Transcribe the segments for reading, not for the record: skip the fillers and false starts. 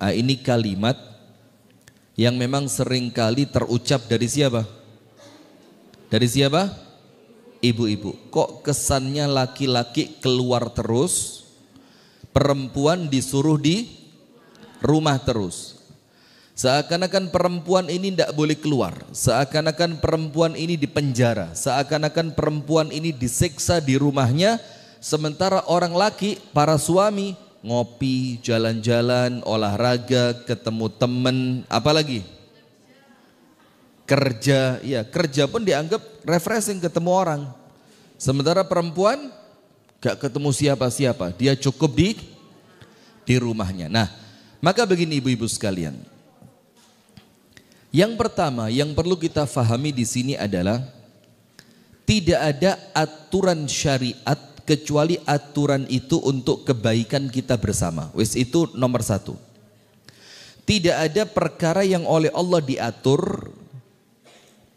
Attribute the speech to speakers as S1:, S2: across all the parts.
S1: Nah, ini kalimat yang memang seringkali terucap dari siapa? Dari siapa? Ibu-ibu. Kok kesannya laki-laki keluar terus, perempuan disuruh di rumah terus. Seakan-akan perempuan ini tidak boleh keluar, seakan-akan perempuan ini dipenjara, seakan-akan perempuan ini disiksa di rumahnya, sementara orang laki, para suami ngopi, jalan-jalan, olahraga, ketemu temen, apalagi kerja, ya kerja pun dianggap refreshing, ketemu orang. Sementara perempuan gak ketemu siapa-siapa, dia cukup di rumahnya. Nah, maka begini ibu-ibu sekalian. Yang pertama yang perlu kita fahami di sini adalah tidak ada aturan syariat kecuali aturan itu untuk kebaikan kita bersama. Wis itu nomor satu. Tidak ada perkara yang oleh Allah diatur,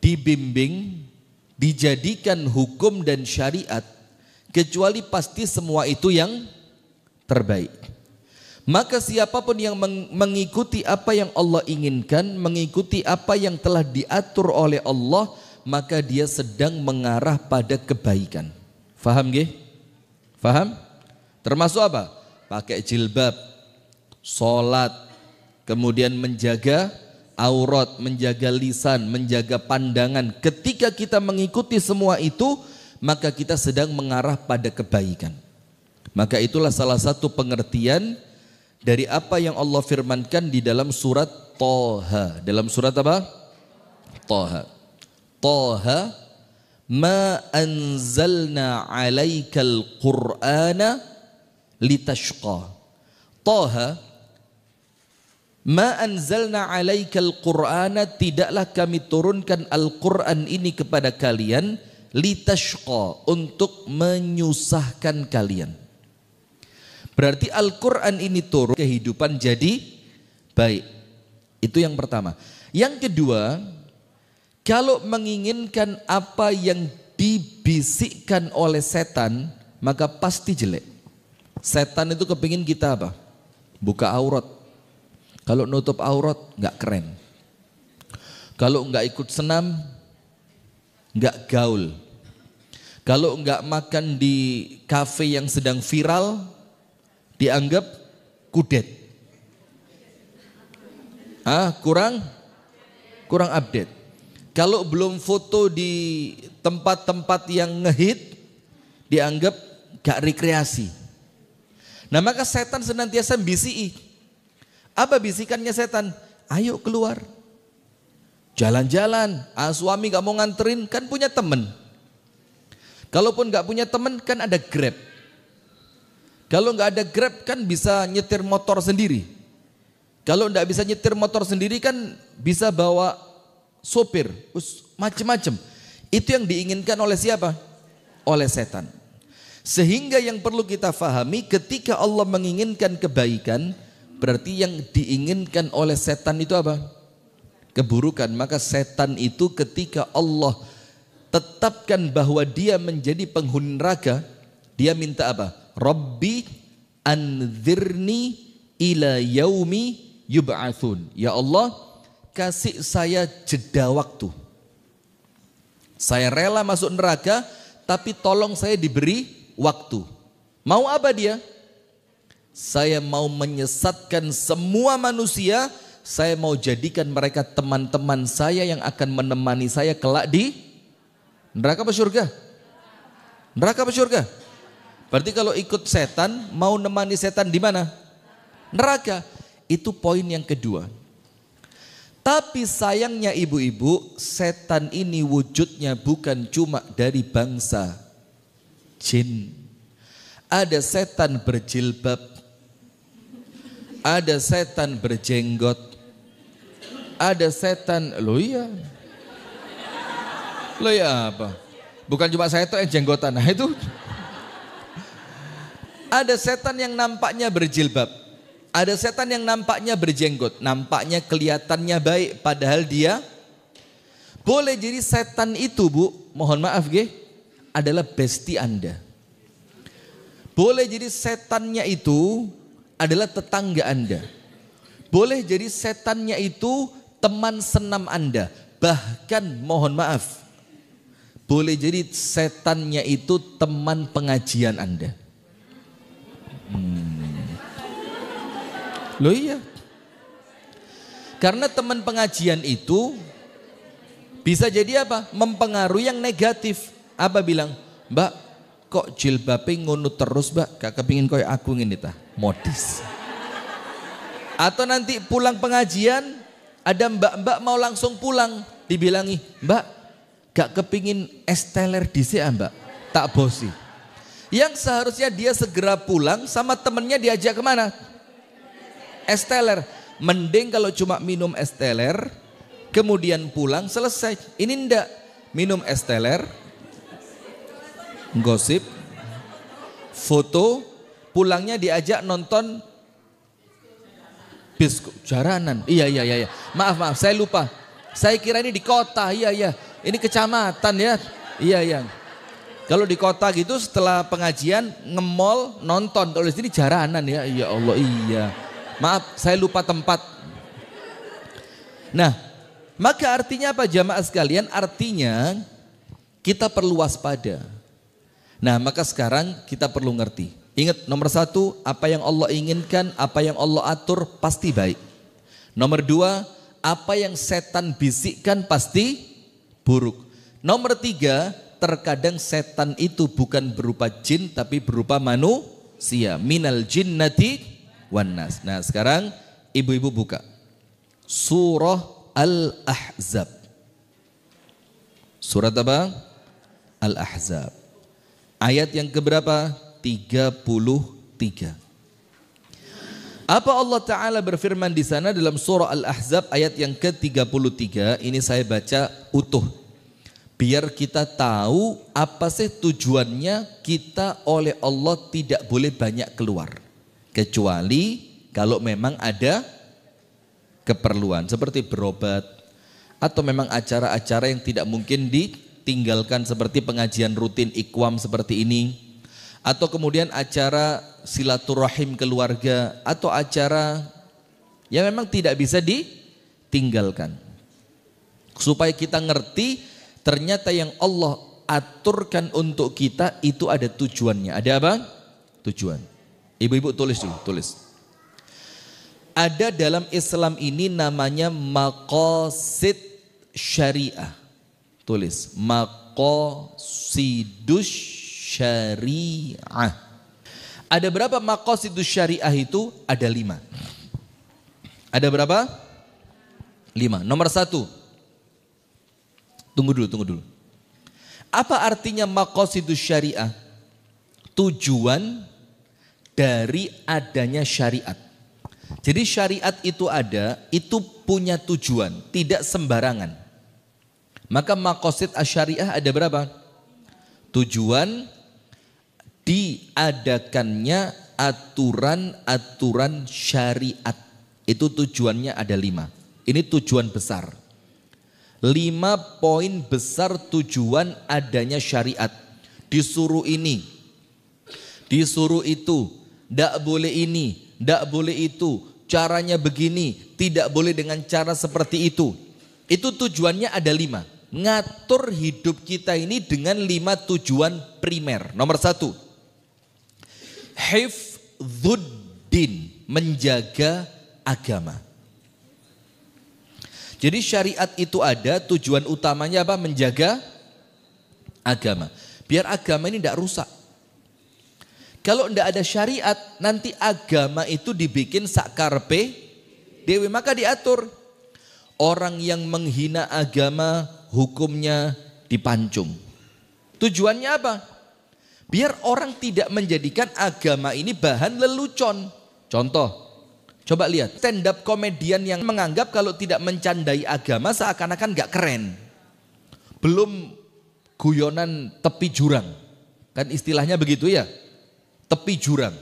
S1: dibimbing, dijadikan hukum dan syariat kecuali pasti semua itu yang terbaik. Maka siapapun yang mengikuti apa yang Allah inginkan, mengikuti apa yang telah diatur oleh Allah, maka dia sedang mengarah pada kebaikan. Faham nggih? Faham? Termasuk apa? Pakai jilbab, sholat, kemudian menjaga aurat, menjaga lisan, menjaga pandangan. Ketika kita mengikuti semua itu, maka kita sedang mengarah pada kebaikan. Maka itulah salah satu pengertian dari apa yang Allah firmankan di dalam surat Thaha. Dalam surat apa? Thaha. Thaha, ma anzalna 'alaikal Qur'ana litashqa. Thaha, ma anzalna 'alaikal Qur'ana, tidaklah kami turunkan Al-Qur'an ini kepada kalian litashqa, untuk menyusahkan kalian. Berarti Al-Quran ini turun kehidupan jadi baik. Itu yang pertama. Yang kedua, kalau menginginkan apa yang dibisikkan oleh setan, maka pasti jelek. Setan itu kepingin kita apa? Buka aurat. Kalau nutup aurat nggak keren. Kalau nggak ikut senam, nggak gaul. Kalau nggak makan di kafe yang sedang viral, dianggap kudet. Kurang update. Kalau belum foto di tempat-tempat yang ngehit, dianggap gak rekreasi. Nah, maka setan senantiasa bisiki. Apa bisikannya setan? Ayo keluar, jalan-jalan. Suami gak mau nganterin, kan punya temen. Kalaupun gak punya temen, kan ada Grab. Kalau nggak ada Grab kan bisa nyetir motor sendiri. Kalau nggak bisa nyetir motor sendiri kan bisa bawa sopir, macam-macam. Itu yang diinginkan oleh siapa? Oleh setan. Sehingga yang perlu kita fahami, ketika Allah menginginkan kebaikan, berarti yang diinginkan oleh setan itu apa? Keburukan. Maka setan itu ketika Allah tetapkan bahwa dia menjadi penghuni neraka, dia minta apa? Rabbi anzirni ila yaumi yub'atsun. Ya Allah, kasih saya jeda waktu. Saya rela masuk neraka, tapi tolong saya diberi waktu. Mau apa dia? Saya mau menyesatkan semua manusia, saya mau jadikan mereka teman-teman saya yang akan menemani saya kelak di neraka apa surga? Neraka apa surga? Berarti kalau ikut setan, mau nemani setan di mana? Neraka. Itu poin yang kedua. Tapi sayangnya ibu-ibu, setan ini wujudnya bukan cuma dari bangsa jin. Ada setan berjilbab, ada setan berjenggot, ada setan, lo ya apa? Bukan cuma saya tuh yang jenggotan, nah itu. Ada setan yang nampaknya berjilbab, ada setan yang nampaknya berjenggot, nampaknya kelihatannya baik, padahal dia boleh jadi setan itu, Bu, mohon maaf adalah besti Anda. Boleh jadi setannya itu adalah tetangga Anda. Boleh jadi setannya itu teman senam Anda. Bahkan mohon maaf, boleh jadi setannya itu teman pengajian Anda. Loh iya. Karena teman pengajian itu bisa jadi apa? Mempengaruhi yang negatif. Apa bilang? Mbak, kok jilbabnya ngono terus mbak? Gak kepingin koyo aku ngene ta, modis. Atau nanti pulang pengajian, ada mbak-mbak mau langsung pulang. Dibilangi, mbak gak kepingin es teler dhisik mbak? Tak bosi. Yang seharusnya dia segera pulang sama temennya diajak kemana? Es teler. Mending kalau cuma minum es teler, kemudian pulang selesai. Ini ndak, minum es teler, gosip, foto, pulangnya diajak nonton biskup jaranan. Iya. Maaf, saya lupa. Saya kira ini di kota. Iya. Ini kecamatan ya. Iya. Kalau di kota gitu setelah pengajian nge-mall nonton. Kalau di sini jaranan ya. Ya Allah, iya. Maaf, saya lupa tempat. Nah, maka artinya apa jamaah sekalian? Artinya kita perlu waspada. Nah, maka sekarang kita perlu ngerti. Ingat, nomor satu, apa yang Allah inginkan, apa yang Allah atur pasti baik. Nomor dua, apa yang setan bisikkan pasti buruk. Nomor tiga, terkadang setan itu bukan berupa jin tapi berupa manusia. Minal jinnati wan nas. Nah, sekarang ibu-ibu buka surah Al-Ahzab. Surat apa? Al-Ahzab. Ayat yang keberapa? 33. Apa Allah Ta'ala berfirman di sana dalam surah Al-Ahzab ayat yang ke-33? Ini saya baca utuh. Biar kita tahu apa sih tujuannya kita oleh Allah tidak boleh banyak keluar. Kecuali kalau memang ada keperluan seperti berobat atau memang acara-acara yang tidak mungkin ditinggalkan seperti pengajian rutin ikhwam seperti ini, atau kemudian acara silaturahim keluarga atau acara yang memang tidak bisa ditinggalkan. Supaya kita ngerti ternyata yang Allah aturkan untuk kita itu ada tujuannya. Ada apa? Tujuan. Ibu-ibu tulis dulu, tulis. Ada dalam Islam ini namanya maqasid syariah. Tulis, maqasidus syariah. Ada berapa maqasidus syariah itu? Ada 5. Ada berapa? 5. Nomor 1. Tunggu dulu. Apa artinya maqasidus syariah? Tujuan dari adanya syariat. Jadi syariat itu ada, itu punya tujuan, tidak sembarangan. Maka maqasid asy-syariah ada berapa? Tujuan diadakannya aturan-aturan syariat. Itu tujuannya ada 5. Ini tujuan besar. 5 poin besar tujuan adanya syariat. Disuruh ini, disuruh itu, tidak boleh ini, tidak boleh itu, caranya begini, tidak boleh dengan cara seperti itu. Itu tujuannya ada 5. Ngatur hidup kita ini dengan 5 tujuan primer. Nomor 1, hifdzuddin, menjaga agama. Jadi syariat itu ada, tujuan utamanya apa? Menjaga agama. Biar agama ini tidak rusak. Kalau tidak ada syariat, nanti agama itu dibikin sakarpe dewe, maka diatur. Orang yang menghina agama hukumnya dipancung. Tujuannya apa? Biar orang tidak menjadikan agama ini bahan lelucon. Contoh, coba lihat stand up komedian yang menganggap kalau tidak mencandai agama seakan-akan gak keren. Belum guyonan tepi jurang, kan istilahnya begitu ya, tepi jurang.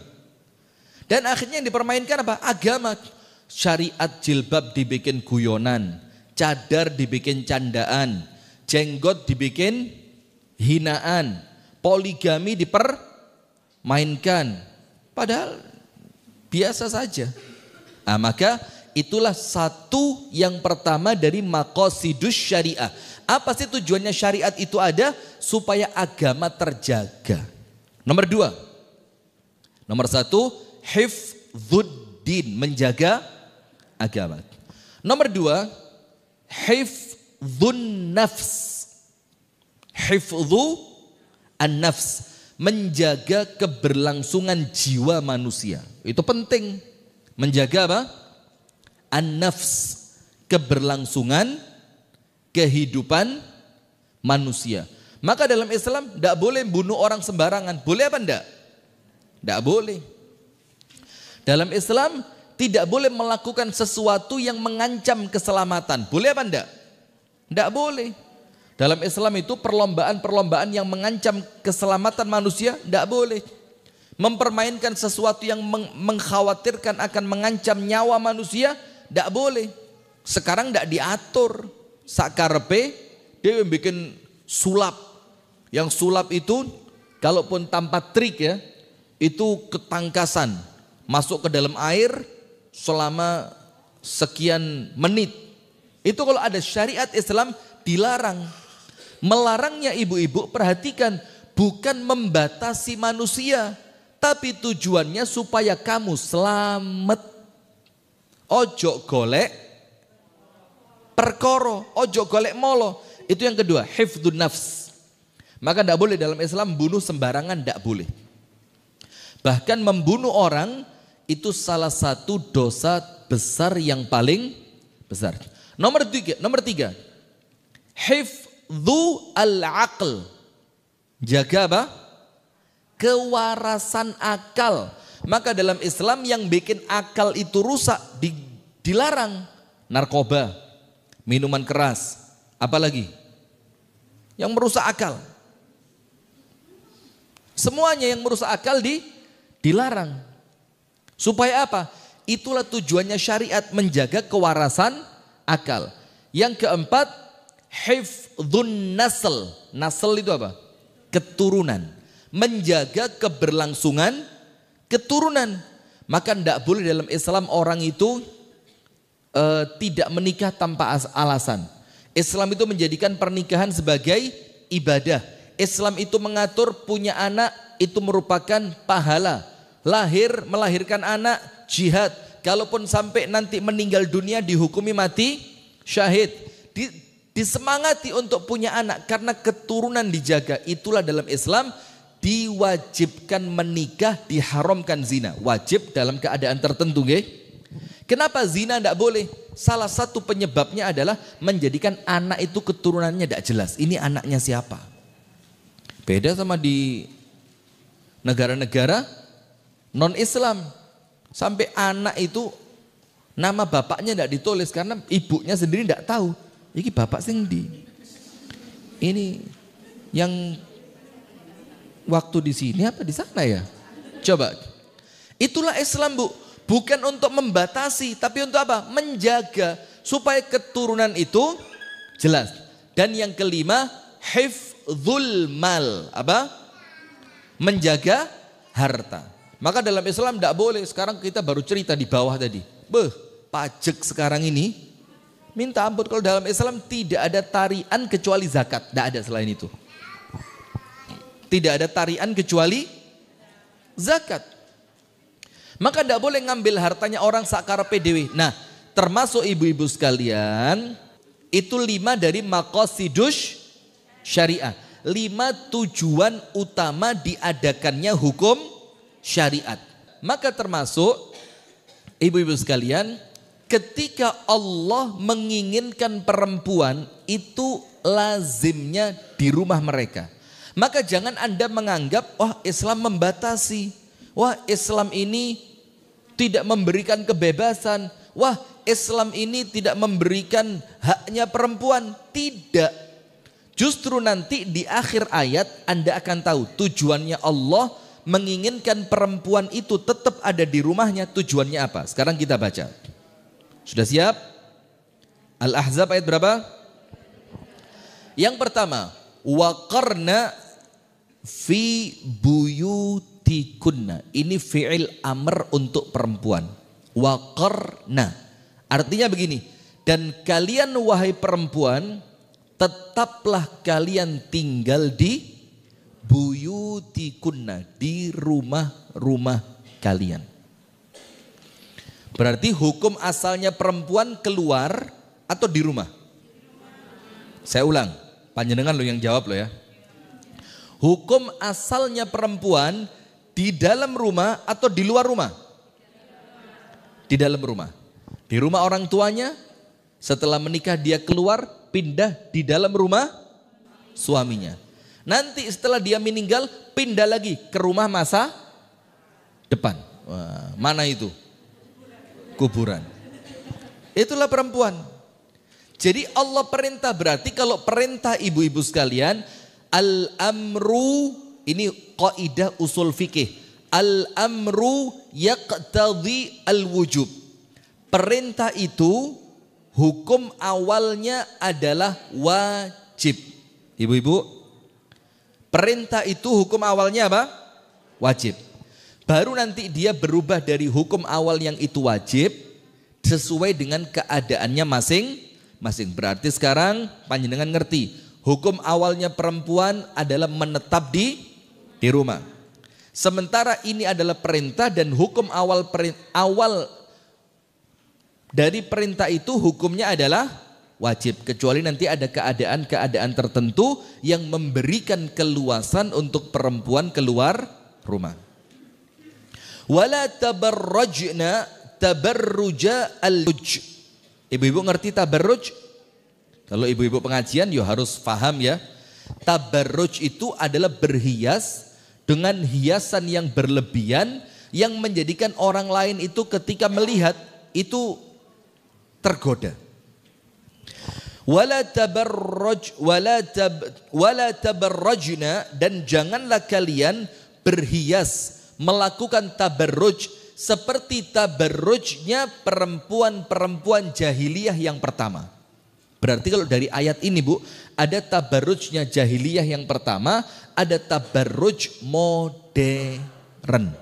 S1: Dan akhirnya yang dipermainkan apa? Agama. Syariat jilbab dibikin guyonan, cadar dibikin candaan, jenggot dibikin hinaan, poligami dipermainkan. Padahal biasa saja. Nah, maka itulah satu yang pertama dari maqasidus syariah. Apa sih tujuannya syariat itu ada? Supaya agama terjaga. Nomor 2. Nomor 1, hifdzuddin, menjaga agama. Nomor 2, hifdzun nafs. Hifdzu an-nafs, menjaga keberlangsungan jiwa manusia. Itu penting. Menjaga apa? An-nafs, keberlangsungan kehidupan manusia. Maka dalam Islam tidak boleh bunuh orang sembarangan. Boleh apa enggak? Tidak boleh. Dalam Islam tidak boleh melakukan sesuatu yang mengancam keselamatan. Boleh apa enggak? Tidak boleh. Dalam Islam itu perlombaan-perlombaan yang mengancam keselamatan manusia tidak boleh. Mempermainkan sesuatu yang mengkhawatirkan akan mengancam nyawa manusia tidak boleh. Sekarang tidak diatur. Sakarepe dia bikin sulap. Yang sulap itu kalaupun tanpa trik ya, itu ketangkasan. Masuk ke dalam air selama sekian menit. Itu kalau ada syariat Islam dilarang. Melarangnya ibu-ibu, perhatikan, bukan membatasi manusia, tapi tujuannya supaya kamu selamat. Ojo golek perkoro, ojo golek molo. Itu yang kedua, hifdzun nafs. Maka tidak boleh dalam Islam bunuh sembarangan, tidak boleh. Bahkan membunuh orang itu salah satu dosa besar yang paling besar. Nomor 3, hifdzu al-aql. Jaga apa? Kewarasan akal. Maka dalam Islam yang bikin akal itu rusak dilarang. Narkoba, minuman keras, apalagi yang merusak akal. Semuanya yang merusak akal dilarang. Supaya apa? Itulah tujuannya syariat, menjaga kewarasan akal. Yang keempat, hifdzun nasl. Nasl itu apa? Keturunan. Menjaga keberlangsungan keturunan. Maka tidak boleh dalam Islam orang itu tidak menikah tanpa alasan. Islam itu menjadikan pernikahan sebagai ibadah. Islam itu mengatur punya anak itu merupakan pahala. Melahirkan anak jihad. Kalaupun sampai nanti meninggal dunia dihukumi mati syahid. Disemangati untuk punya anak karena keturunan dijaga. Itulah dalam Islam diwajibkan menikah, diharamkan zina. Wajib dalam keadaan tertentu, nggih. Kenapa zina tidak boleh? Salah satu penyebabnya adalah menjadikan anak itu keturunannya tidak jelas. Ini anaknya siapa? Beda sama di negara-negara non-Islam. Sampai anak itu nama bapaknya tidak ditulis karena ibunya sendiri tidak tahu. Ini bapak sing di. Ini yang waktu di sini apa di sana ya? Coba. Itulah Islam, Bu. Bukan untuk membatasi, tapi untuk apa? Menjaga supaya keturunan itu jelas. Dan yang kelima, hifdzul mal. Apa? Menjaga harta. Maka dalam Islam tidak boleh. Sekarang kita baru cerita di bawah tadi. Pajak sekarang ini minta ampun. Kalau dalam Islam tidak ada tarian kecuali zakat. Tidak ada selain itu. Tidak ada tarian kecuali zakat. Maka tidak boleh ngambil hartanya orang sakarepe dhewe. Nah, termasuk ibu-ibu sekalian, itu 5 dari maqasidus syariah. 5 tujuan utama diadakannya hukum syariat. Maka termasuk ibu-ibu sekalian, ketika Allah menginginkan perempuan itu lazimnya di rumah mereka. Maka jangan Anda menganggap, wah Islam membatasi. Wah Islam ini tidak memberikan kebebasan. Wah Islam ini tidak memberikan haknya perempuan. Tidak. Justru nanti di akhir ayat Anda akan tahu tujuannya Allah menginginkan perempuan itu tetap ada di rumahnya. Tujuannya apa? Sekarang kita baca. Sudah siap? Al-Ahzab ayat berapa? Yang pertama, waqarna fi buyutikunna. Ini fi'il amr untuk perempuan. Waqarna. Artinya begini, dan kalian wahai perempuan, tetaplah kalian tinggal di buyutikunna, di rumah-rumah kalian. Berarti hukum asalnya perempuan keluar atau di rumah? Saya ulang, panjenengan lo yang jawab lo ya. Hukum asalnya perempuan di dalam rumah atau di luar rumah? Di dalam rumah. Di rumah orang tuanya, setelah menikah dia keluar, pindah di dalam rumah suaminya. Nanti setelah dia meninggal, pindah lagi ke rumah masa depan. Wah, mana itu? Kuburan. Itulah perempuan. Jadi Allah perintah, berarti kalau perintah ibu-ibu sekalian, al-amru, ini kaidah usul fikih, al-amru yaqtadhi al-wujub. Perintah itu hukum awalnya adalah wajib. Ibu-ibu, perintah itu hukum awalnya apa? Wajib. Baru nanti dia berubah dari hukum awal yang itu wajib sesuai dengan keadaannya masing-masing. Berarti sekarang panjenengan ngerti, hukum awalnya perempuan adalah menetap di rumah. Sementara ini adalah perintah dan hukum awal dari perintah itu hukumnya adalah wajib. Kecuali nanti ada keadaan-keadaan tertentu yang memberikan keluasan untuk perempuan keluar rumah. Wala tabarrajna tabarruja al-luj. Ibu-ibu ngerti tabarruj? Kalau ibu-ibu pengajian ya harus paham ya. Tabarruj itu adalah berhias dengan hiasan yang berlebihan yang menjadikan orang lain itu ketika melihat itu tergoda. Wala tabarrajna, dan janganlah kalian berhias melakukan tabarruj seperti tabarrujnya perempuan-perempuan jahiliyah yang pertama. Berarti kalau dari ayat ini Bu, ada tabarrujnya jahiliyah yang pertama, ada tabarruj modern.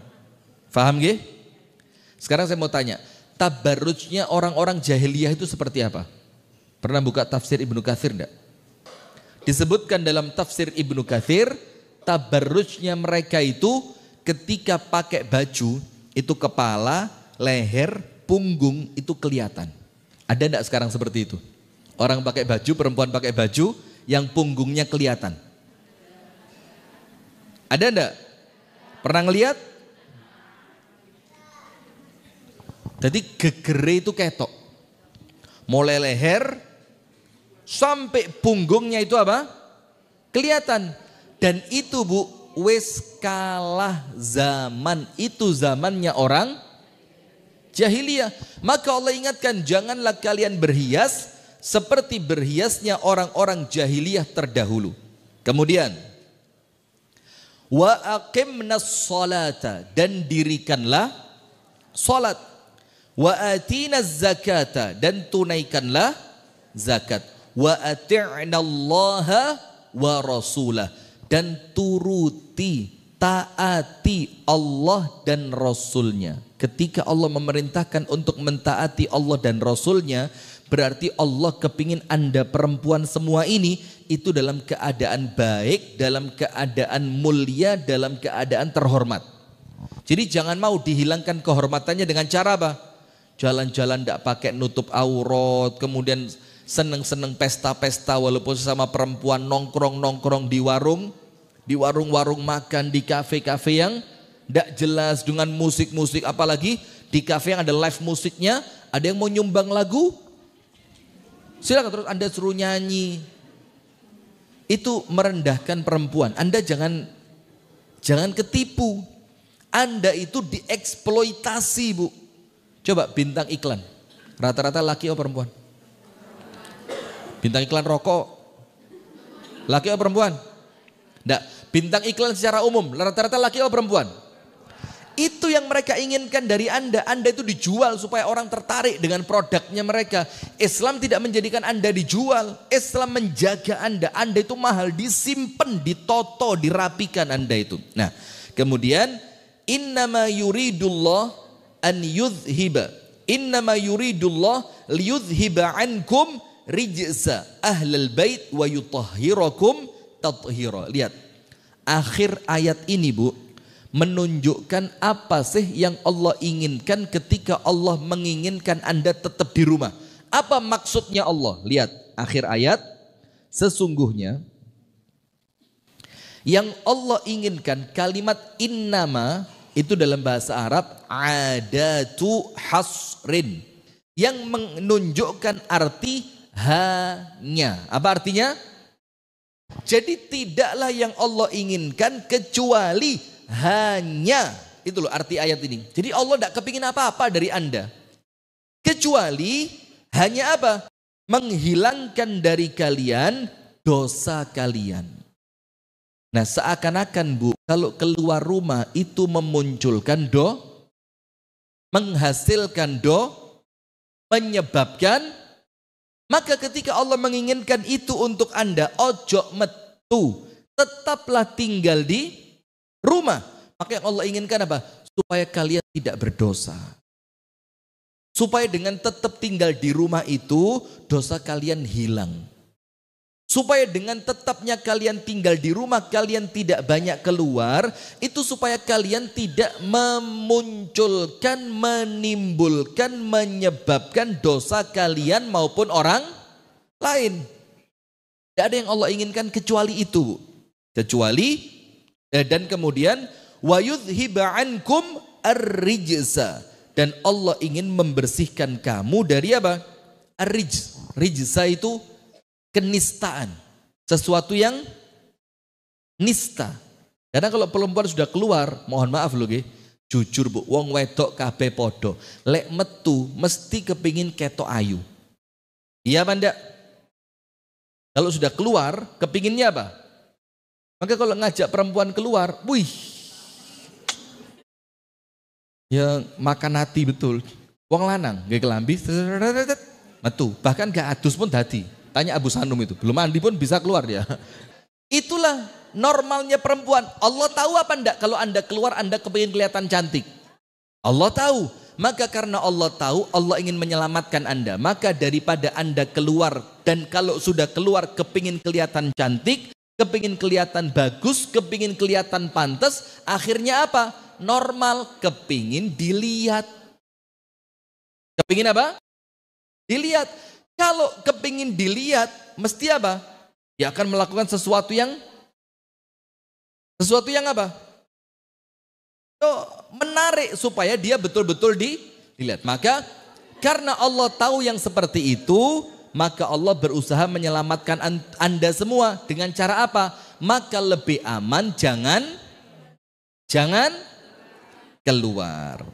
S1: Faham nggih? Sekarang saya mau tanya, tabarrujnya orang-orang jahiliyah itu seperti apa? Pernah buka tafsir Ibnu Katsir enggak? Disebutkan dalam tafsir Ibnu Katsir, tabarrujnya mereka itu ketika pakai baju, itu kepala, leher, punggung itu kelihatan. Ada enggak sekarang seperti itu? Orang pakai baju, perempuan pakai baju yang punggungnya kelihatan. Ada enggak? Pernah ngelihat? Jadi gegere itu ketok. Mulai leher sampai punggungnya itu apa? Kelihatan. Dan itu Bu, wis kalah zaman. Itu zamannya orang jahiliyah. Maka Allah ingatkan, janganlah kalian berhias seperti berhiasnya orang-orang jahiliyah terdahulu. Kemudian wa aqimnas salata, dan dirikanlah salat. Wa atinaz zakata, dan tunaikanlah zakat. Wa ati'nallaha wa rasulah, dan turuti, taati Allah dan Rasulnya. Ketika Allah memerintahkan untuk mentaati Allah dan Rasulnya, berarti Allah kepingin Anda perempuan semua ini itu dalam keadaan baik, dalam keadaan mulia, dalam keadaan terhormat. Jadi jangan mau dihilangkan kehormatannya dengan cara apa? Jalan-jalan tidak pakai nutup aurat, kemudian seneng-seneng pesta-pesta walaupun sesama perempuan, nongkrong-nongkrong di warung-warung makan, di kafe-kafe yang tidak jelas dengan musik-musik, apalagi di kafe yang ada live musiknya, ada yang mau nyumbang lagu, silakan terus Anda suruh nyanyi. Itu merendahkan perempuan. Anda jangan ketipu. Anda itu dieksploitasi Bu. Coba bintang iklan, rata-rata laki atau perempuan? Bintang iklan rokok, laki atau perempuan? Enggak, bintang iklan secara umum, rata-rata laki atau perempuan? Itu yang mereka inginkan dari Anda. Anda itu dijual supaya orang tertarik dengan produknya mereka. Islam tidak menjadikan Anda dijual. Islam menjaga Anda. Anda itu mahal, disimpan, ditoto, dirapikan Anda itu. Nah, kemudian innama yuridullah an yudhiba Innama yuridullah liyudhiba ankum rijsa ahlal bait wa yutahhirakum tathira. Lihat, akhir ayat ini Bu menunjukkan apa sih yang Allah inginkan ketika Allah menginginkan Anda tetap di rumah. Apa maksudnya Allah? Lihat akhir ayat, sesungguhnya yang Allah inginkan, kalimat innama itu dalam bahasa Arab adatu hasrin, yang menunjukkan arti hanya. Apa artinya? Jadi tidaklah yang Allah inginkan kecuali hanya. Itu loh arti ayat ini. Jadi Allah tidak kepingin apa-apa dari Anda kecuali hanya apa? Menghilangkan dari kalian dosa kalian. Nah seakan-akan Bu, kalau keluar rumah itu memunculkan menghasilkan menyebabkan. Maka ketika Allah menginginkan itu untuk Anda, ojo metu, tetaplah tinggal di rumah. Maka yang Allah inginkan apa? Supaya kalian tidak berdosa. Supaya dengan tetap tinggal di rumah itu, dosa kalian hilang. Supaya dengan tetapnya kalian tinggal di rumah, kalian tidak banyak keluar, itu supaya kalian tidak memunculkan, menimbulkan, menyebabkan dosa kalian maupun orang lain. Tidak ada yang Allah inginkan kecuali itu. Dan kemudian wa yudhiba ankum ar-rijsa. Dan Allah ingin membersihkan kamu dari apa? Rijsa itu kenistaan. Sesuatu yang nista. Karena kalau perempuan sudah keluar, mohon maaf loh nggih, jujur Bu, wong wedok kabeh podo. Lek metu mesti kepingin ketok ayu. Iya apa enggak? Kalau sudah keluar, kepinginnya apa? Maka kalau ngajak perempuan keluar, wih, ya makan hati betul. Wong lanang nggih kelambi metu, bahkan gak adus pun dadi. Tanya Abu Sanum itu, belum mandi pun bisa keluar dia. Itulah normalnya perempuan. Allah tahu apa enggak kalau Anda keluar Anda kepingin kelihatan cantik? Allah tahu. Maka karena Allah tahu, Allah ingin menyelamatkan Anda. Maka daripada Anda keluar, dan kalau sudah keluar kepingin kelihatan cantik, kepingin kelihatan bagus, kepingin kelihatan pantas, akhirnya apa? Normal, kepingin dilihat. Kepingin apa? Dilihat. Kalau kepingin dilihat, mesti apa? Dia akan melakukan sesuatu yang apa? Menarik supaya dia betul-betul dilihat. Maka karena Allah tahu yang seperti itu, maka Allah berusaha menyelamatkan Anda semua dengan cara apa? Maka lebih aman jangan keluar.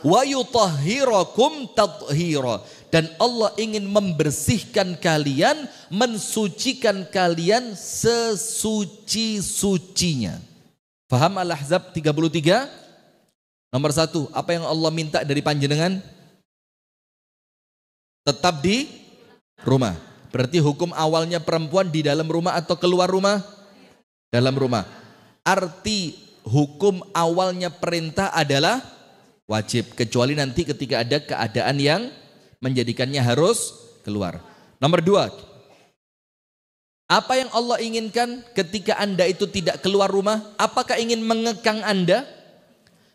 S1: Wa yutahhirakum tathira. Dan Allah ingin membersihkan kalian, mensucikan kalian sesuci-sucinya. Faham Al-Ahzab 33? Nomor 1, apa yang Allah minta dari panjenengan? Tetap di rumah. Berarti hukum awalnya perempuan di dalam rumah atau keluar rumah? Dalam rumah. Arti hukum awalnya perintah adalah wajib. Kecuali nanti ketika ada keadaan yang menjadikannya harus keluar. Nomor 2, apa yang Allah inginkan ketika Anda itu tidak keluar rumah? Apakah ingin mengekang Anda?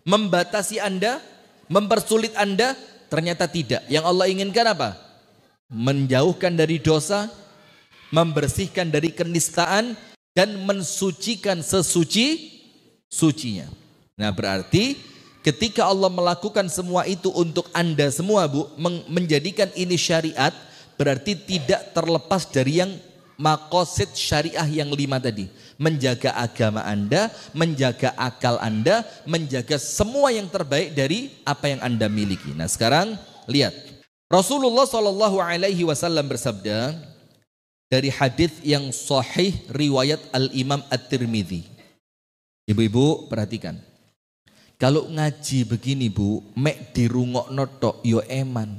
S1: Membatasi Anda? Mempersulit Anda? Ternyata tidak. Yang Allah inginkan apa? Menjauhkan dari dosa, membersihkan dari kenistaan, dan mensucikan sesuci-sucinya. Nah berarti ketika Allah melakukan semua itu untuk Anda semua Bu, menjadikan ini syariat, berarti tidak terlepas dari yang maqasid syariah yang 5 tadi. Menjaga agama Anda, menjaga akal Anda, menjaga semua yang terbaik dari apa yang Anda miliki. Nah sekarang lihat, Rasulullah SAW bersabda dari hadis yang sahih riwayat Al-Imam At-Tirmidzi. Ibu-ibu perhatikan. Kalau ngaji begini Bu, mek dirungokno tok yo eman.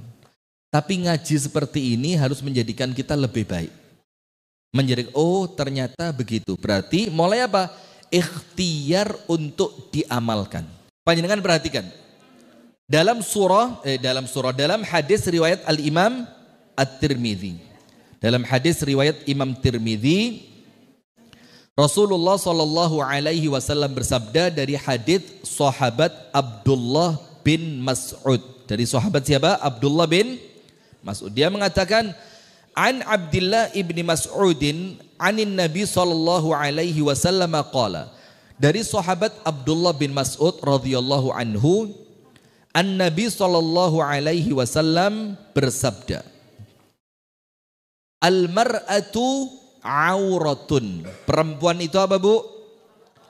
S1: Tapi ngaji seperti ini harus menjadikan kita lebih baik. Menjadi oh ternyata begitu. Berarti mulai apa? Ikhtiar untuk diamalkan. Panjenengan perhatikan. dalam hadis riwayat Al-Imam At-Tirmidzi. Dalam hadis riwayat Imam Tirmidzi, Rasulullah Shallallahu Alaihi Wasallam bersabda dari hadis sahabat Abdullah bin Mas'ud. Dari sahabat siapa? Abdullah bin Mas'ud. Dia mengatakan, An Abdullah ibni Mas'udin, anin Nabi Shallallahu Alaihi Wasallam qala. Dari sahabat Abdullah bin Mas'ud radhiyallahu anhu, an Nabi Shallallahu Alaihi Wasallam bersabda, al mar'atu auratun. Perempuan itu apa, Bu?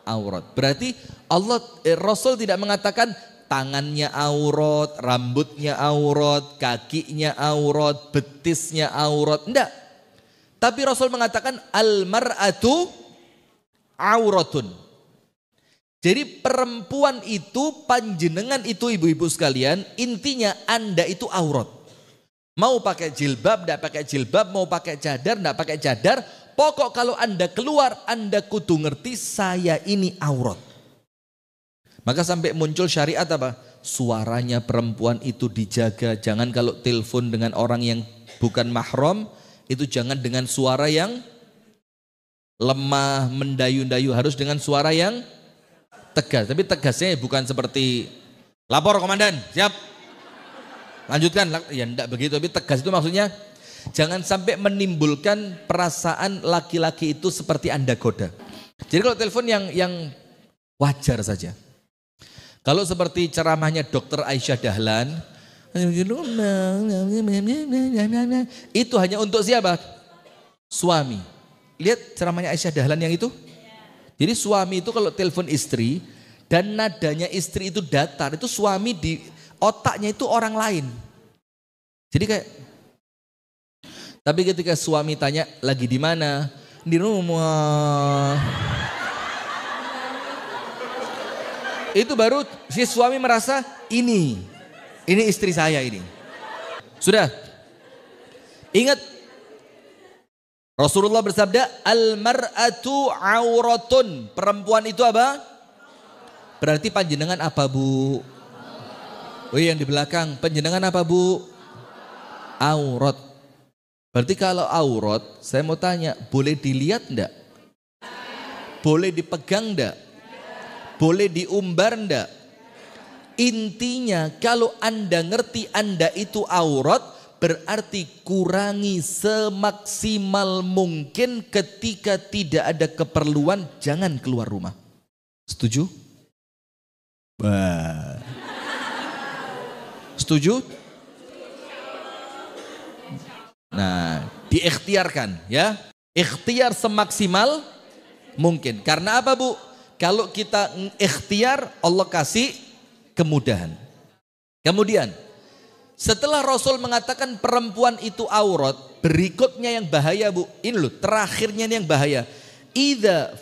S1: Aurat. Berarti Rasul tidak mengatakan tangannya aurat, rambutnya aurat, kakinya aurat, betisnya aurat. Enggak. Tapi Rasul mengatakan al mar'atu auratun. Jadi perempuan itu, panjenengan itu ibu-ibu sekalian, intinya Anda itu aurat. Mau pakai jilbab, tidak pakai jilbab, mau pakai cadar, tidak pakai cadar. Pokok kalau Anda keluar, Anda kudu ngerti saya ini aurat. Maka sampai muncul syariat apa? Suaranya perempuan itu dijaga. Jangan kalau telepon dengan orang yang bukan mahram, itu jangan dengan suara yang lemah, mendayu-dayu. Harus dengan suara yang tegas. Tapi tegasnya bukan seperti lapor komandan, siap. Lanjutkan, ya enggak begitu, tapi tegas itu maksudnya jangan sampai menimbulkan perasaan laki-laki itu seperti Anda goda. Jadi kalau telepon yang wajar saja. Kalau seperti ceramahnya Dr. Aisyah Dahlan, itu hanya untuk siapa? Suami. Lihat ceramahnya Aisyah Dahlan yang itu. Jadi suami itu kalau telepon istri dan nadanya istri itu datar, itu suami di otaknya itu orang lain. Jadi kayak, tapi ketika suami tanya lagi di mana? Di rumah. Itu baru si suami merasa ini istri saya ini. Sudah. Ingat Rasulullah bersabda, al mar'atu auratun. Perempuan itu apa? Berarti panjenengan apa, Bu? Oh yang di belakang, panjenengan apa, Bu? Aurat. Berarti kalau aurat, saya mau tanya, boleh dilihat enggak? Boleh dipegang enggak? Boleh diumbar enggak? Intinya kalau Anda ngerti Anda itu aurat, berarti kurangi semaksimal mungkin. Ketika tidak ada keperluan, jangan keluar rumah. Setuju? Wah. Setuju? Nah, diikhtiarkan ya. Ikhtiar semaksimal mungkin. Karena apa, Bu? Kalau kita ikhtiar, Allah kasih kemudahan. Kemudian, setelah Rasul mengatakan perempuan itu aurat, berikutnya yang bahaya, Bu. Ini loh, terakhirnya yang bahaya. Idza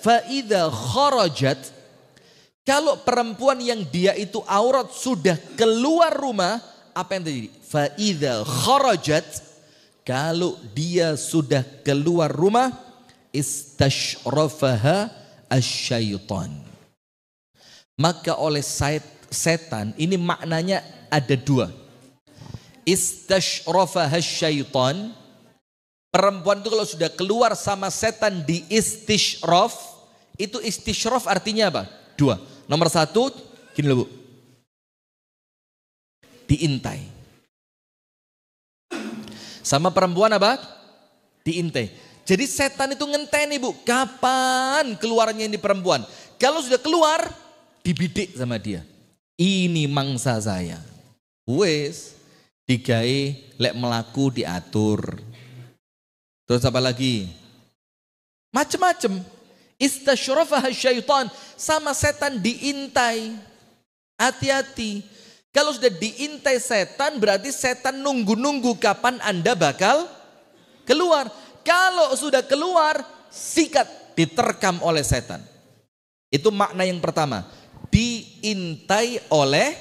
S1: kharajat, kalau perempuan yang dia itu aurat sudah keluar rumah, apa yang terjadi? Fa idza kharajat, kalau dia sudah keluar rumah, istashrafaha asyaitan. Maka oleh setan, ini maknanya ada dua. Istashrafaha asyaitan, perempuan itu kalau sudah keluar sama setan di istishraf, itu istishraf artinya apa? Dua. Nomor satu, gini loh, Bu. Diintai. Sama perempuan apa? Diintai. Jadi setan itu ngenteni, Bu. Kapan keluarnya ini perempuan? Kalau sudah keluar, dibidik sama dia. Ini mangsa saya. Wes, digawe lek melaku diatur. Terus apa lagi? Macem-macem. Istashrafaha syaitan, sama setan diintai. Hati-hati. Kalau sudah diintai setan, berarti setan nunggu-nunggu kapan Anda bakal keluar. Kalau sudah keluar, sikat, diterkam oleh setan. Itu makna yang pertama. Diintai oleh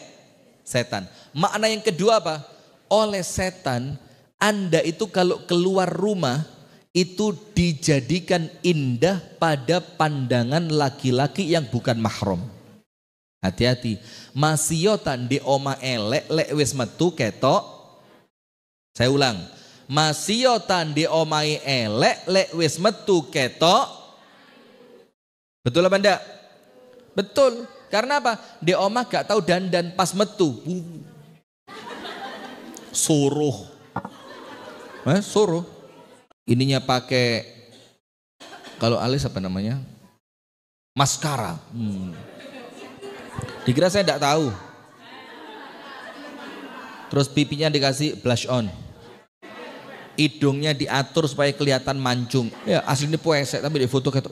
S1: setan. Makna yang kedua apa? Oleh setan, Anda itu kalau keluar rumah, itu dijadikan indah pada pandangan laki-laki yang bukan mahram. Hati-hati. Masih tandhe oma elek lek wis metu ketok. Saya ulang. Masih tandhe omahe elek lek wis metu ketok. Betul apa enggak? Betul. Karena apa? Di oma gak tahu dandan pas metu. Suruh. Suruh. Ininya pakai, kalau alis apa namanya? Maskara. Dikira saya tidak tahu. Terus pipinya dikasih blush on. Hidungnya diatur supaya kelihatan mancung. Ya aslinya puesek tapi di foto kayak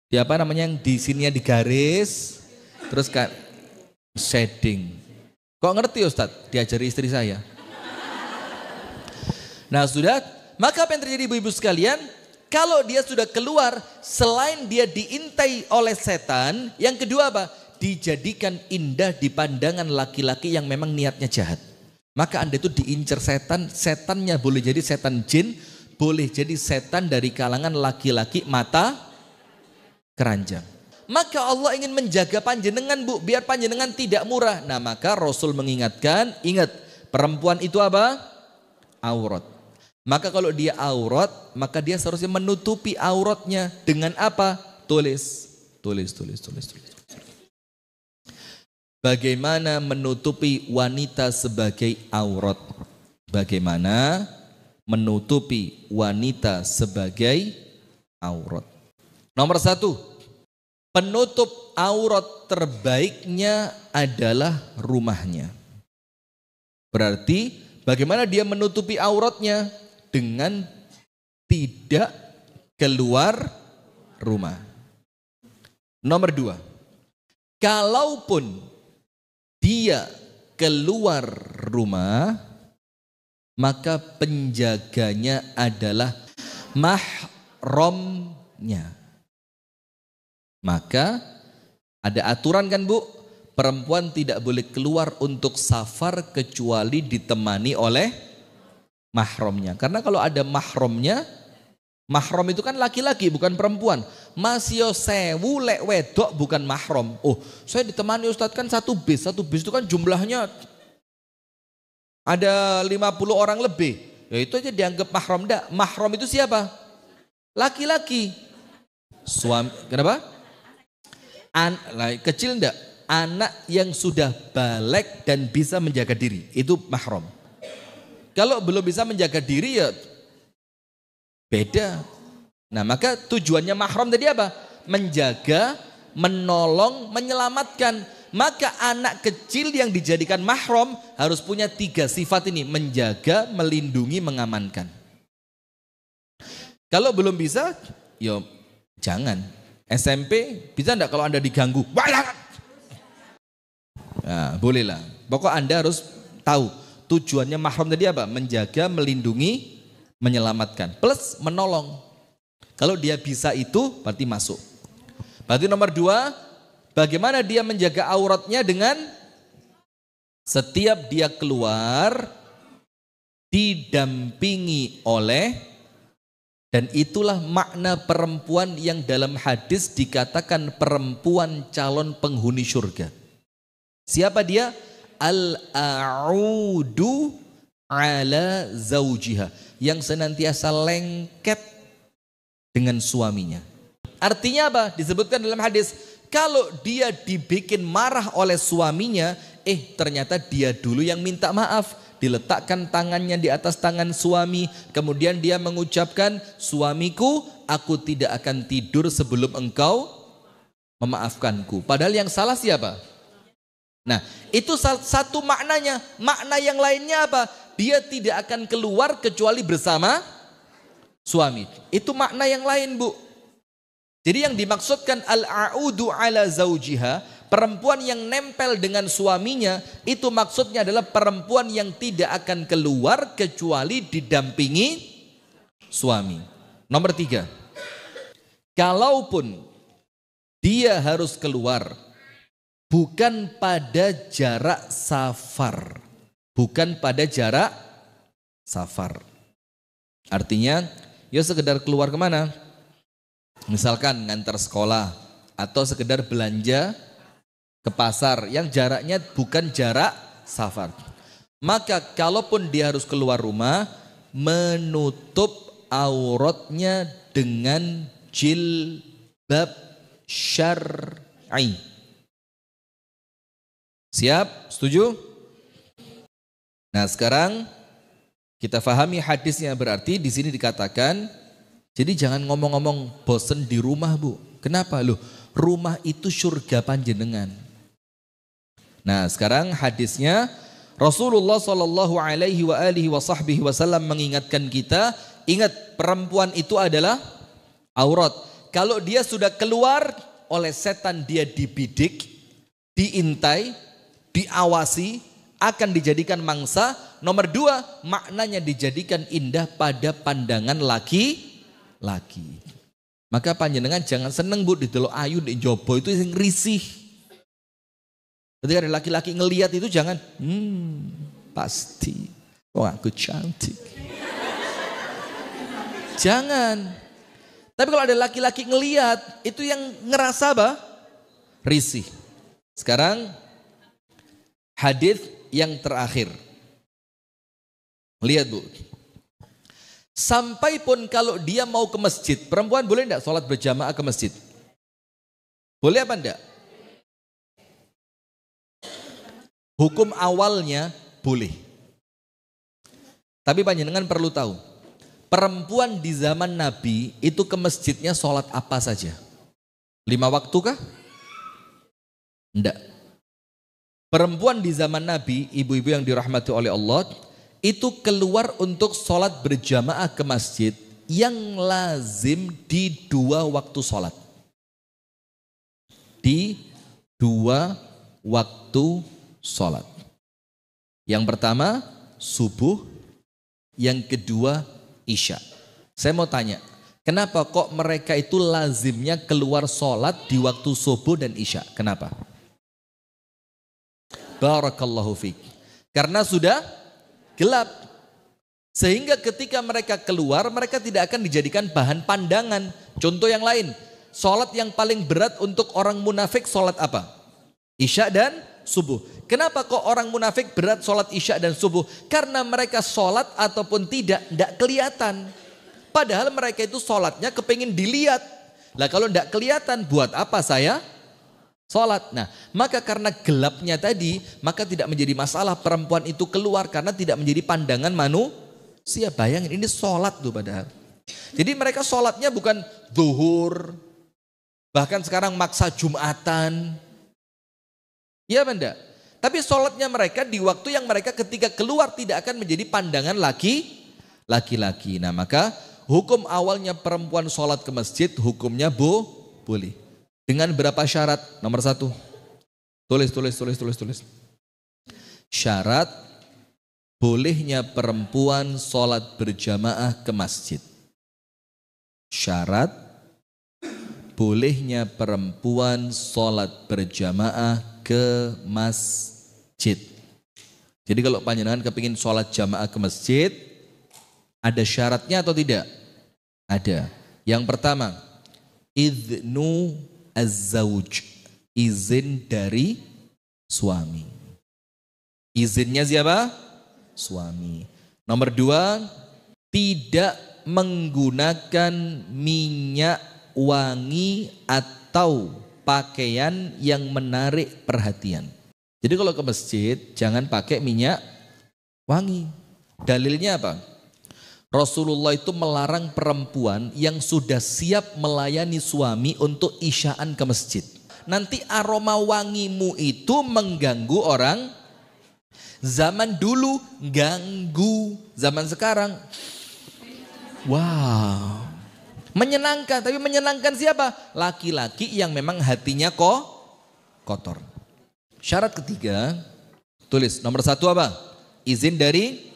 S1: di apa namanya yang di sininya digaris. Terus kan shading. Kok ngerti Ustadz? Diajari istri saya. Nah sudah, maka apa yang terjadi ibu-ibu sekalian? Kalau dia sudah keluar, selain dia diintai oleh setan, yang kedua apa? Dijadikan indah di pandangan laki-laki yang memang niatnya jahat. Maka Anda itu diincar setan, setannya boleh jadi setan jin, boleh jadi setan dari kalangan laki-laki mata keranjang. Maka Allah ingin menjaga panjenengan bu, biar panjenengan tidak murah. Nah maka Rasul mengingatkan, ingat perempuan itu apa? Aurat. Maka kalau dia aurat, maka dia seharusnya menutupi auratnya dengan apa? Tulis. Bagaimana menutupi wanita sebagai aurat? Bagaimana menutupi wanita sebagai aurat? Nomor 1, penutup aurat terbaiknya adalah rumahnya. Berarti bagaimana dia menutupi auratnya? Dengan tidak keluar rumah. Nomor 2, kalaupun dia keluar rumah, maka penjaganya adalah mahramnya. Maka ada aturan kan bu, perempuan tidak boleh keluar untuk safar kecuali ditemani oleh mahramnya. Karena kalau ada mahramnya, mahram itu kan laki-laki bukan perempuan. Masih sewu lek wedok bukan mahram. Oh, saya ditemani Ustadz kan satu bis itu kan jumlahnya ada 50 orang lebih. Ya itu aja dianggap mahram. Enggak, mahram itu siapa? Laki-laki. Suami, kenapa? Kecil enggak? Anak yang sudah balik dan bisa menjaga diri, itu mahram. Kalau belum bisa menjaga diri ya beda. Nah maka tujuannya mahram tadi apa? Menjaga, menolong, menyelamatkan. Maka anak kecil yang dijadikan mahram harus punya 3 sifat ini. Menjaga, melindungi, mengamankan. Kalau belum bisa, ya jangan. SMP bisa enggak kalau Anda diganggu? Nah, bolehlah. Pokok Anda harus tahu tujuannya mahram tadi apa? Menjaga, melindungi, menyelamatkan. Plus menolong. Kalau dia bisa itu berarti masuk. Berarti nomor 2, bagaimana dia menjaga auratnya dengan setiap dia keluar didampingi oleh, dan itulah makna perempuan yang dalam hadis dikatakan perempuan calon penghuni surga. Siapa dia? Al-a'udu ala zaujiha, yang senantiasa lengket dengan suaminya. Artinya apa? Disebutkan dalam hadis, kalau dia dibikin marah oleh suaminya, ternyata dia dulu yang minta maaf. Diletakkan tangannya di atas tangan suami, kemudian dia mengucapkan, suamiku, aku tidak akan tidur sebelum engkau memaafkanku. Padahal yang salah siapa? Nah, itu satu maknanya. Makna yang lainnya apa? Dia tidak akan keluar kecuali bersama suami. Itu makna yang lain, Bu. Jadi yang dimaksudkan al-a'udu ala zaujiha, perempuan yang nempel dengan suaminya, itu maksudnya adalah perempuan yang tidak akan keluar kecuali didampingi suami. Nomor 3, kalaupun dia harus keluar, bukan pada jarak safar. Bukan pada jarak safar. Artinya, ya sekedar keluar kemana? Misalkan ngantar sekolah, atau sekedar belanja ke pasar yang jaraknya bukan jarak safar. Maka kalaupun dia harus keluar rumah, menutup auratnya dengan jilbab syar'i. Siap? Setuju? Nah, sekarang kita fahami hadisnya, berarti di sini dikatakan, jadi jangan ngomong-ngomong bosen di rumah, Bu. Kenapa loh? Rumah itu surga panjenengan. Nah, sekarang hadisnya Rasulullah Shallallahu Alaihi Wasallam mengingatkan kita, ingat perempuan itu adalah aurat. Kalau dia sudah keluar oleh setan, dia dibidik, diintai, diawasi, akan dijadikan mangsa. Nomor 2, maknanya dijadikan indah pada pandangan laki-laki. Maka panjenengan jangan seneng, Bu, didelok ayu di jobo itu yang risih. Ketika ada laki-laki ngelihat itu jangan, pasti, aku cantik. Jangan. Tapi kalau ada laki-laki ngelihat, itu yang ngerasa apa? Risih. Sekarang hadis yang terakhir. Lihat, Bu. Sampai pun kalau dia mau ke masjid, perempuan boleh enggak sholat berjamaah ke masjid? Boleh apa enggak? Hukum awalnya boleh. Tapi panjenengan perlu tahu, perempuan di zaman Nabi itu ke masjidnya sholat apa saja? 5 waktu kah? Enggak. Perempuan di zaman Nabi, ibu-ibu yang dirahmati oleh Allah, itu keluar untuk sholat berjamaah ke masjid yang lazim di 2 waktu sholat. Di 2 waktu sholat. Yang pertama subuh, yang kedua isya. Saya mau tanya, kenapa kok mereka itu lazimnya keluar sholat di waktu subuh dan isya? Kenapa? Barakallahu fiik. Karena sudah gelap. Sehingga ketika mereka keluar, mereka tidak akan dijadikan bahan pandangan. Contoh yang lain, sholat yang paling berat untuk orang munafik sholat apa? Isya dan subuh. Kenapa kok orang munafik berat sholat isya dan subuh? Karena mereka sholat ataupun tidak kelihatan. Padahal mereka itu sholatnya kepingin dilihat. Lah kalau tidak kelihatan, buat apa saya sholat? Nah, maka karena gelapnya tadi, maka tidak menjadi masalah perempuan itu keluar karena tidak menjadi pandangan manusia. Bayangin, ini sholat tuh padahal. Jadi mereka sholatnya bukan zuhur, bahkan sekarang maksa Jumatan. Iya benda. Tapi sholatnya mereka di waktu yang mereka ketika keluar tidak akan menjadi pandangan laki-laki. Nah, maka hukum awalnya perempuan sholat ke masjid, hukumnya boleh. Dengan berapa syarat? Nomor 1. Tulis. Syarat bolehnya perempuan sholat berjamaah ke masjid. Syarat bolehnya perempuan sholat berjamaah ke masjid. Jadi kalau panjenengan kepingin sholat jamaah ke masjid, ada syaratnya atau tidak? Ada. Yang pertama, idnu az-zawj, izin dari suami. Izinnya siapa? Suami. Nomor 2, tidak menggunakan minyak wangi atau pakaian yang menarik perhatian. Jadi kalau ke masjid jangan pakai minyak wangi. Dalilnya apa? Rasulullah itu melarang perempuan yang sudah siap melayani suami untuk isyaan ke masjid. Nanti aroma wangimu itu mengganggu orang. Zaman dulu ganggu, zaman sekarang wow, menyenangkan. Tapi menyenangkan siapa? Laki-laki yang memang hatinya kotor. Syarat ketiga, tulis nomor 1 apa? Izin dari.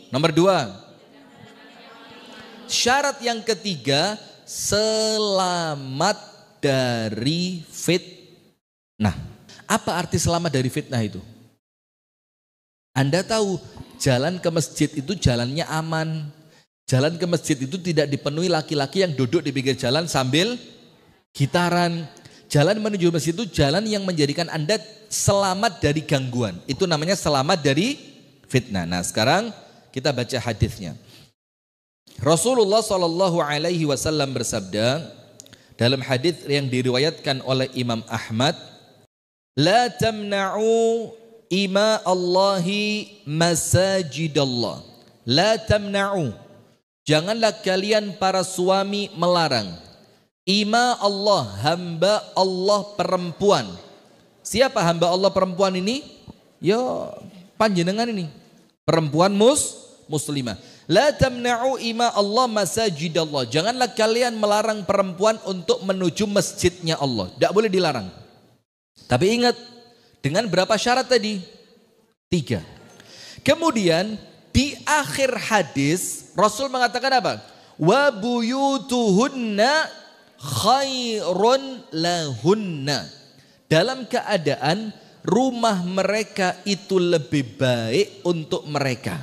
S1: Nomor 2, syarat yang ketiga, selamat dari fitnah. Apa arti selamat dari fitnah itu? Anda tahu jalan ke masjid itu jalannya aman. Jalan ke masjid itu tidak dipenuhi laki-laki yang duduk di pinggir jalan sambil gitaran. Jalan menuju masjid itu jalan yang menjadikan Anda selamat dari gangguan. Itu namanya selamat dari fitnah. Nah, sekarang kita baca hadisnya. Rasulullah Shallallahu Alaihi Wasallam bersabda dalam hadis yang diriwayatkan oleh Imam Ahmad, "La tamna'u ima Allahi masajidallah." La tamna'u. Janganlah kalian para suami melarang. Ima Allah, hamba Allah perempuan. Siapa hamba Allah perempuan ini? Yo, panjenengan ini. Perempuan muslimah. La tamna'u ima Allah masajidallah. Janganlah kalian melarang perempuan untuk menuju masjidnya Allah. Tidak boleh dilarang. Tapi ingat, dengan berapa syarat tadi? 3. Kemudian di akhir hadis Rasul mengatakan apa? Wa buyutuhunna khairun lahunna. Dalam keadaan rumah mereka itu lebih baik untuk mereka.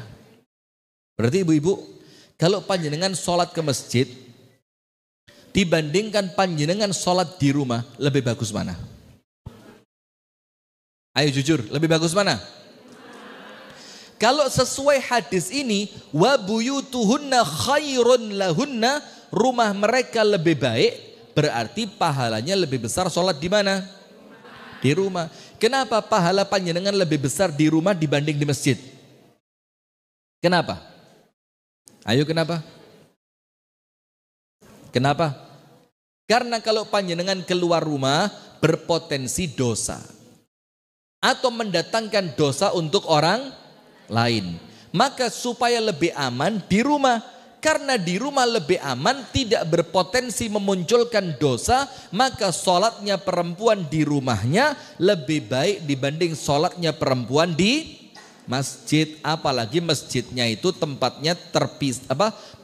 S1: Berarti ibu-ibu, kalau panjenengan sholat ke masjid dibandingkan panjenengan sholat di rumah, lebih bagus mana? Ayo jujur, lebih bagus mana? Kalau sesuai hadis ini, wa buyutuhunna khairun lahunna, rumah mereka lebih baik, berarti pahalanya lebih besar sholat di mana? Di rumah. Kenapa pahala panjenengan lebih besar di rumah dibanding di masjid? Kenapa? Ayo kenapa? Kenapa? Karena kalau panjenengan keluar rumah berpotensi dosa atau mendatangkan dosa untuk orang lain. Maka supaya lebih aman di rumah. Karena di rumah lebih aman, tidak berpotensi memunculkan dosa, maka sholatnya perempuan di rumahnya lebih baik dibanding sholatnya perempuan di masjid. Apalagi masjidnya itu tempatnya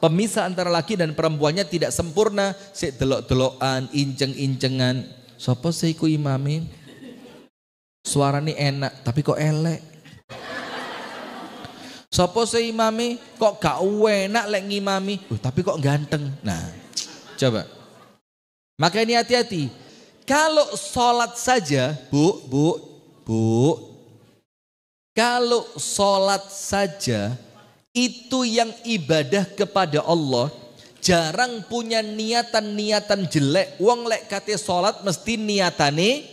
S1: pemisah antara laki dan perempuannya tidak sempurna. Sik delok-delokan, inceng-incengan. Sopo seiku imami? Suaranya enak, tapi kok elek. Sopo seimami kok gak enak lek ngimami, tapi kok ganteng. Nah, coba. Maka ini hati-hati. Kalau sholat saja, bu. Kalau sholat saja itu yang ibadah kepada Allah, jarang punya niatan-niatan jelek. Wong lek kate sholat mesti niatane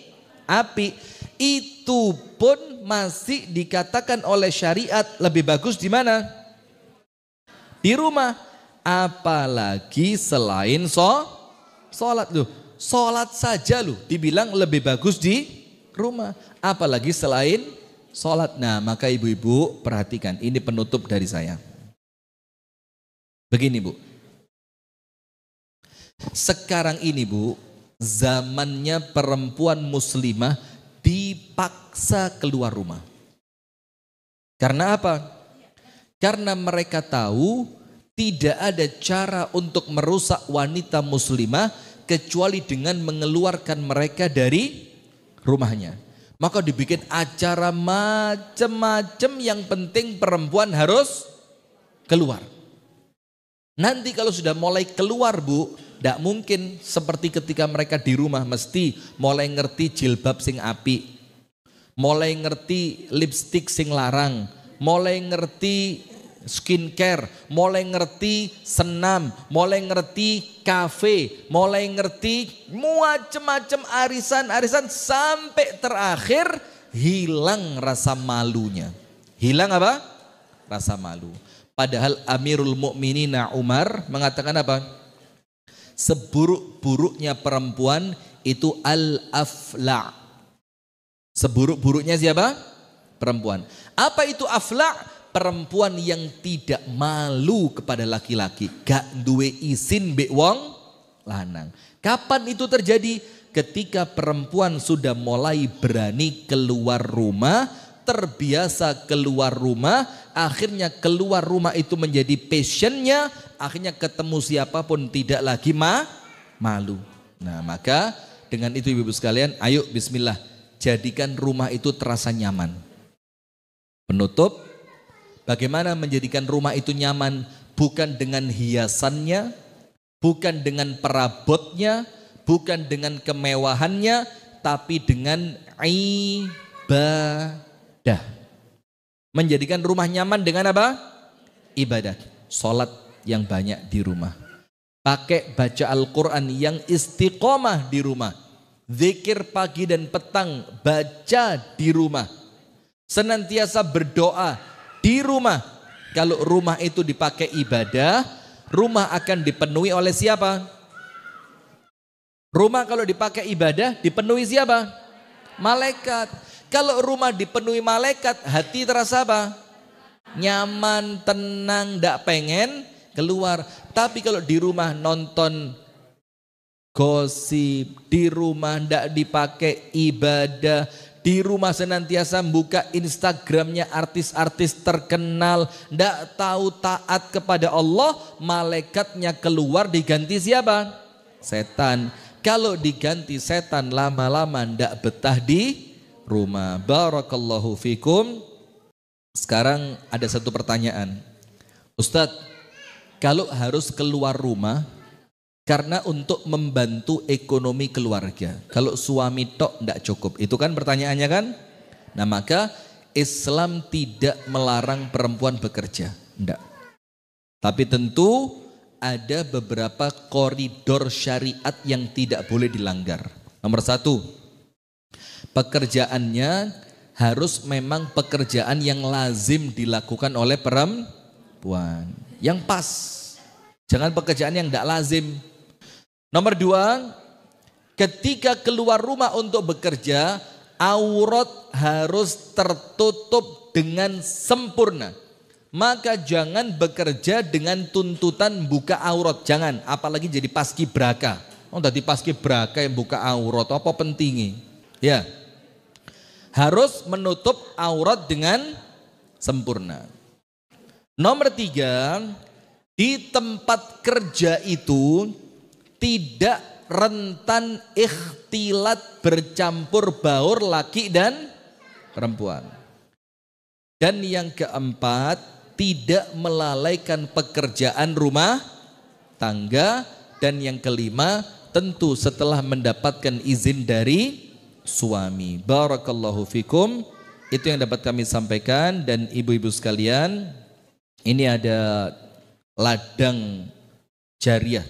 S1: api. Itu pun masih dikatakan oleh syariat lebih bagus di mana? Di rumah. Apalagi selain sholat loh. Sholat saja loh dibilang lebih bagus di rumah. Apalagi selain sholat. Nah, maka ibu-ibu perhatikan, ini penutup dari saya. Begini Bu. Sekarang ini Bu, zamannya perempuan muslimah dipaksa keluar rumah. Karena apa? Karena mereka tahu tidak ada cara untuk merusak wanita muslimah kecuali dengan mengeluarkan mereka dari rumahnya. Maka dibikin acara macam-macam, yang penting perempuan harus keluar. Nanti kalau sudah mulai keluar Bu, tidak mungkin seperti ketika mereka di rumah, mesti mulai ngerti jilbab sing api, mulai ngerti lipstick sing larang, mulai ngerti skincare, mulai ngerti senam, mulai ngerti kafe, mulai ngerti macam-macam arisan-arisan, sampai terakhir hilang rasa malunya. Hilang apa? Rasa malu. Padahal Amirul Mukminin Umar mengatakan apa? Seburuk-buruknya perempuan itu al-afla'. Seburuk-buruknya siapa? Perempuan. Apa itu afla'? Perempuan yang tidak malu kepada laki-laki. Gak duwe izin mbek wong lanang. Kapan itu terjadi? Ketika perempuan sudah mulai berani keluar rumah, terbiasa keluar rumah, akhirnya keluar rumah itu menjadi passionnya, akhirnya ketemu siapapun tidak lagi malu. Nah, maka dengan itu ibu-ibu sekalian, ayo bismillah, jadikan rumah itu terasa nyaman. Penutup, bagaimana menjadikan rumah itu nyaman? Bukan dengan hiasannya, bukan dengan perabotnya, bukan dengan kemewahannya, tapi dengan ibadah. Menjadikan rumah nyaman dengan apa? Ibadah. Salat yang banyak di rumah. Pakai baca Al-Quran yang istiqomah di rumah. Zikir pagi dan petang, baca di rumah. Senantiasa berdoa di rumah. Kalau rumah itu dipakai ibadah, rumah akan dipenuhi oleh siapa? Rumah kalau dipakai ibadah dipenuhi siapa? Malaikat. Kalau rumah dipenuhi malaikat, hati terasa apa? Nyaman, tenang, tidak pengen keluar. Tapi kalau di rumah nonton gosip, di rumah tidak dipakai ibadah, di rumah senantiasa buka Instagramnya artis-artis terkenal, tidak tahu taat kepada Allah, malaikatnya keluar diganti siapa? Setan. Kalau diganti setan lama-lama tidak betah di rumah. Barakallahu fikum. Sekarang ada satu pertanyaan. Ustadz, kalau harus keluar rumah karena untuk membantu ekonomi keluarga. Kalau suami tok tidak cukup. Itu kan pertanyaannya kan? Nah maka Islam tidak melarang perempuan bekerja. Tidak. Tapi tentu ada beberapa koridor syariat yang tidak boleh dilanggar. Nomor satu, pekerjaannya harus memang pekerjaan yang lazim dilakukan oleh perempuan. Yang pas. Jangan pekerjaan yang tidak lazim. Nomor dua, ketika keluar rumah untuk bekerja, aurat harus tertutup dengan sempurna. Maka jangan bekerja dengan tuntutan buka aurat, jangan. Apalagi jadi paskibraka. Oh, tadi paskibraka yang buka aurat, apa pentingnya? Ya, harus menutup aurat dengan sempurna. Nomor tiga, di tempat kerja itu tidak rentan ikhtilat bercampur baur laki dan perempuan. Dan yang keempat, tidak melalaikan pekerjaan rumah tangga. Dan yang kelima, tentu setelah mendapatkan izin dari suami. Barakallahu fikum. Itu yang dapat kami sampaikan. Dan ibu-ibu sekalian, ini ada ladang jariah